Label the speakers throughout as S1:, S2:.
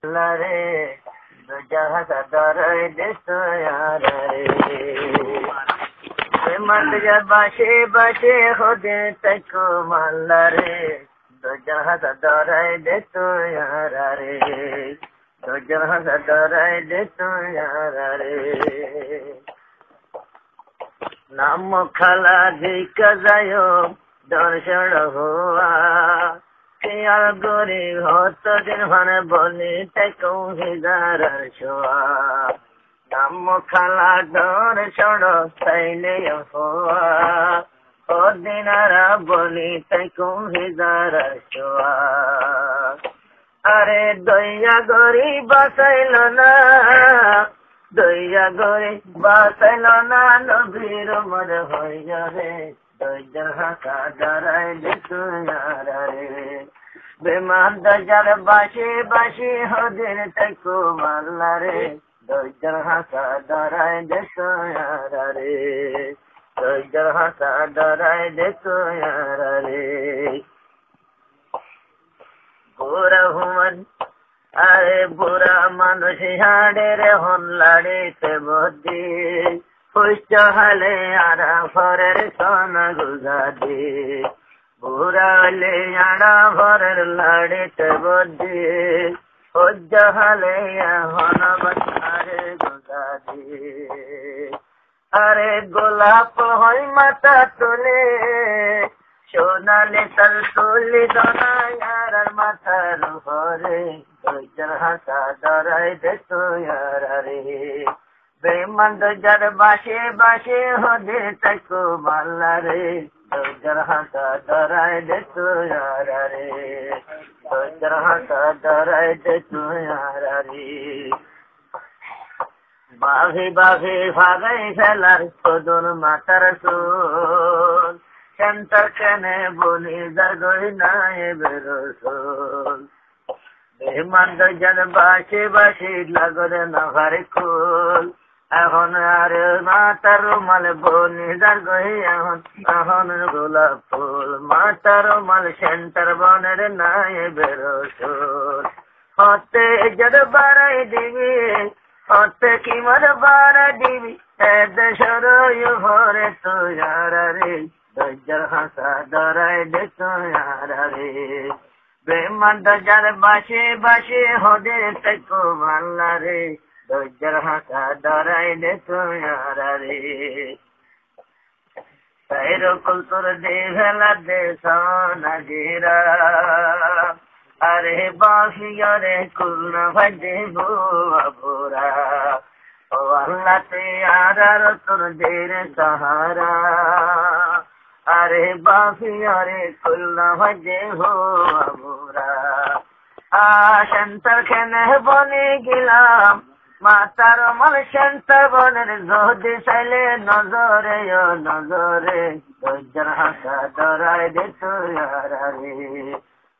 S1: রে জাহাজ দরাই দেশয়ারে মন্দ বাসে বাসে হদে তকো মাল্লারে জাহাজ দরাই দেশয়ারে জাহাজ দরাই দেশয়ারে নাম খালা দিক যায় দর্শন হওয়া খেয়াল করে হত দিন ভানে বলি তাইকো হিজারার ছোয়া নাম খালা দর্শন তাইলে হওয়া ও দিনারা বলি তাইকো হিজারার ছোয়া আরে দইয়া গরি বাসাইল না দইয়া গরি বাসাইল না নবীর মর হইয়া রে দইজার হাঁকা দাঁড়াই দেশয়ারে বেমান দইজার বাসে বাসে হদের তাইকো মাল্লা রে দইজার হাঁকা দাঁড়াই দেশয়ারে দইজার হাঁকা দাঁড়াই দেশয়ারে বুড়া হুমন আরে বুড়া মানুষ হাড়ে রে হন লাড়িতে বদি পুষ্ট হলে আড়া ভরের সোনা গুজাদি বুড়া হলে আড়া ভরের লাড়িতে বদি পুষ্ট হলে হন বারে গুজাদি আরে গোলাপ হয় মাথা তুলে সোনালে তাল তুলি দনায়ার মাথার উপরে দইজার হাঁকা দাঁড়াই দেশয়ারে বেমান দইজার বাসে বাসে হদে তাইকো মাল্লা রে দইজার হাঁকা দাঁড়াই দেশয়ারে দইজার হাঁকা দাঁড়াই দেশয়ারে বাঘে বাঘে ভাগাই ফেলার সদন মাতার সোল সেন্টার কেনে বলি যার গই নাই বেরোসল বেমান দইজার বাসে বাসে লাগরে নাভারে কুল এখন আর মাতার রুমাল বনি যার গই এখন গোলাপ ফুল মাতার রুমাল সেন্টার বনের নাই বেরোসল হতে যার বাড়াই দিবি হতে কি মর বাড়াই দিবি দেশর ভরে তোয়ারে দইজার হাঁকা দাঁড়াই দেশয়ারে বেমান দইজার বাসে বাসে হদে তাইকো মাল্লা রে দইজার হাঁকা দাঁড়াই দেশয়ারে তাইরো কুলতুর দে ভেলা দে সোনা গিরা আরে বাসিয়ারে কুলনা ভাজে বুয়া বুরা ও আল্লাহ তে আরার তোর দের সাহারা আরে বাফিয়ারে খুলনা ভাজে হো আমরা সেন্টার কেনে বনে গেলাম মাতার মাল সেন্টার বনের জোহদে চাইলে নজরে ও নজরে দইজার হাঁকা দাঁড়াই দেশয়ারে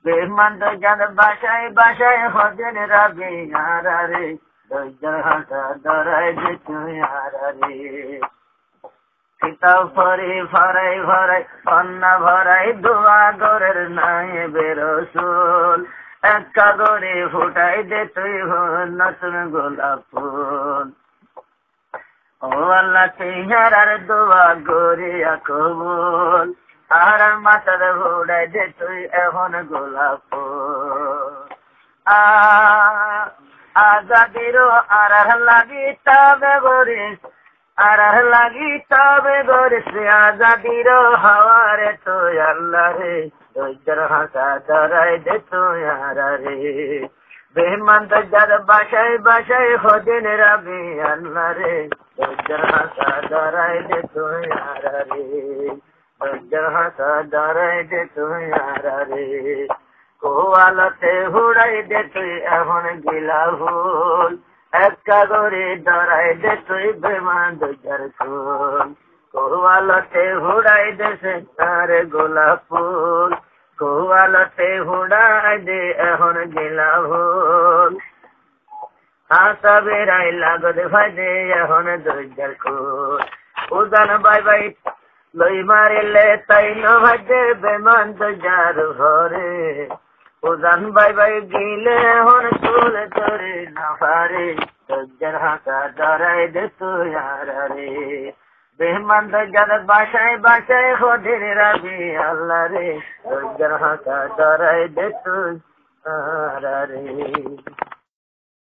S1: বেমান দইজার বাসায় বাসায় হদের রাবে আরে দইজার হাঁকা দাঁড়াই দেশয়ারে কিতাব ফরে ভরাই ভরাই কন্যা ভরাই দোয়া গরের নাই বেরসুল এক কাগরে ফুটাই দে তুই নতুন গোলাপ ফুল ও আল্লাহ চেহারার দোয়া গরে কবুল আর মাথার ফুটাই দে তুই এখন গোলাপ ফুল আজাদিরও আর লাগি তবে গরিস আর লাগি তবে গরিস আজাদির হাওয়ারে তো আল্লাহ রে দইজার হাঁকা দাঁড়াই দে তোয়ারে বেমান দইজার বাসায় বাসায় হদেন রাবি আল্লাহ রে দইজার হাঁকা দাঁড়াই দে তোয়ারে দইজার হাঁকা দাঁড়াই দে তোয়ারে কোয়ালতে হুড়াই দে তুই এখন গিলা ভুল এক কাগরে দাঁড়াই দে তুই বেমান দইজার ফুল কোয়ালতে হুড়াই দেশে তার গোলাপ ফুল কোয়ালতে হুড়াই দে এখন গিলা ভুল হাসা বেড়াই লাগত ভাজে এখন দইজার ফুল উদান বাই বাই লই মারিলে তাই ন ভাজে বেমান দইজার ঘরে উদান বাই বাই গিলে এখন বলে তোরে না পারে সজ্জার হাঁকা ধরাই দে তুই রে বেহমান দজ্জাল বাসায় বাসায় খোদের রাবি আল্লাহ রে সজ্জার হাঁকা ধরাই দে তুই রে